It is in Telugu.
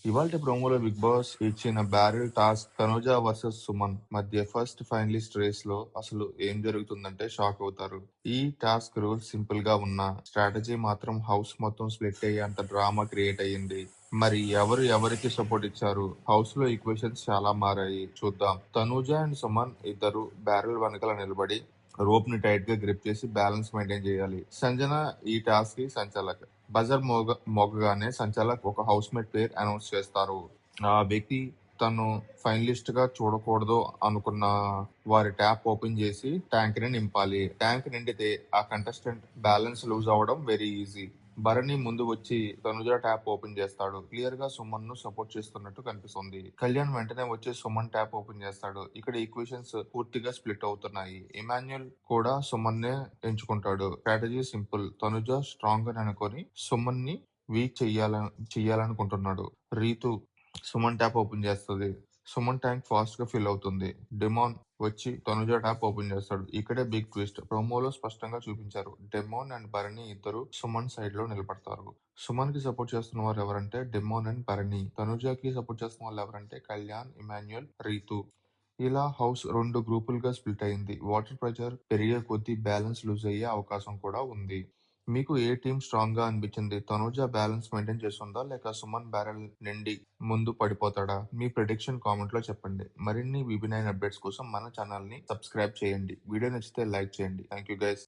ఇవాల్టి ప్రోమోలో బిగ్ బాస్ ఇచ్చిన barrel task Tanuja versus Suman మధ్య ఫస్ట్ ఫైనలిస్ట్ రేస్ లో అసలు ఏం జరుగుతుందంటే షాక్ అవుతారు. ఈ టాస్క్ రూల్స్ సింపుల్ గా ఉన్నా స్ట్రాటజీ మాత్రం హౌస్ మొత్తం స్ప్లిట్ అయ్యి అంత డ్రామా క్రియేట్ అయ్యింది. మరి ఎవరు ఎవరికి సపోర్ట్ ఇచ్చారు? హౌస్ లో ఈక్వేషన్స్ చాలా మారాయి. చూద్దాం. తనుజ అండ్ సుమన్ ఇద్దరు బ్యారెల్ వెనకాల నిలబడి రోప్ ని టైట్ గా గ్రిప్ చేసి బ్యాలెన్స్ మెయింటైన్ చేయాలి. సంజన ఈ టాస్క్ కి సంచాలక్. బజర్ మోగగానే సంచాలక్ ఒక హౌస్ మేట్ పేరు అనౌన్స్ చేస్తారు. ఆ వ్యక్తి తను ఫైనలిస్ట్ గా చూడకూడదు అనుకున్న వారి ట్యాప్ ఓపెన్ చేసి ట్యాంక్ ని నింపాలి. ట్యాంక్ నిండితే ఆ కంటెస్టెంట్ బ్యాలెన్స్ లూజ్ అవడం వెరీ ఈజీ. భరణి ముందు వచ్చి తనుజ ట్యాప్ ఓపెన్ చేస్తాడు. క్లియర్ గా సుమన్ ను సపోర్ట్ చేస్తున్నట్టు కనిపిస్తుంది. కళ్యాణ్ వెంటనే వచ్చి సుమన్ ట్యాప్ ఓపెన్ చేస్తాడు. ఇక్కడ ఈక్వేషన్స్ పూర్తిగా స్ప్లిట్ అవుతున్నాయి. ఇమాన్యుయల్ కూడా సుమన్ నే ఎంచుకుంటాడు. Strategy simple. తనుజ స్ట్రాంగ్ అని అనుకొని సుమన్ ని వీక్ చెయ్యాలనుకుంటున్నాడు. రీతు సుమన్ ట్యాప్ ఓపెన్ చేస్తుంది. సుమన్ ట్యాంక్ ఫాస్ట్ గా ఫిల్ అవుతుంది. డెమాన్ వచ్చి తనుజ ట్యాప్ ఓపెన్ చేస్తాడు. ఇక్కడే బిగ్ ట్విస్ట్. ప్రోమోలో స్పష్టంగా చూపించారు. డెమోన్ అండ్ భరణి ఇద్దరు సుమన్ సైడ్ లో నిలబడతారు. సుమన్ కి సపోర్ట్ చేస్తున్న వారు ఎవరంటే డెమోన్ అండ్ భరణి. తనుజకి సపోర్ట్ చేస్తున్న వాళ్ళు ఎవరంటే కళ్యాణ్, ఇమాన్యుయల్, రీతు. ఇలా హౌస్ 2 గ్రూపులుగా స్ప్లిట్ అయింది. వాటర్ ప్రెషర్ పెరిగే కొద్దీ బ్యాలెన్స్ లూజ్ అయ్యే అవకాశం కూడా ఉంది. మీకు ఏ టీం స్ట్రాంగ్ గా అనిపించింది? తనుజ బ్యాలెన్స్ మెయింటైన్ చేస్తుందా లేక సుమన్ బ్యారెల్ నిండి ముందు పడిపోతాడా? మీ ప్రిడిక్షన్ కామెంట్ లో చెప్పండి. మరిన్ని BB9 అప్డేట్స్ కోసం మన ఛానల్ ని సబ్స్క్రైబ్ చేయండి. వీడియో నచ్చితే లైక్ చేయండి. Thank you guys.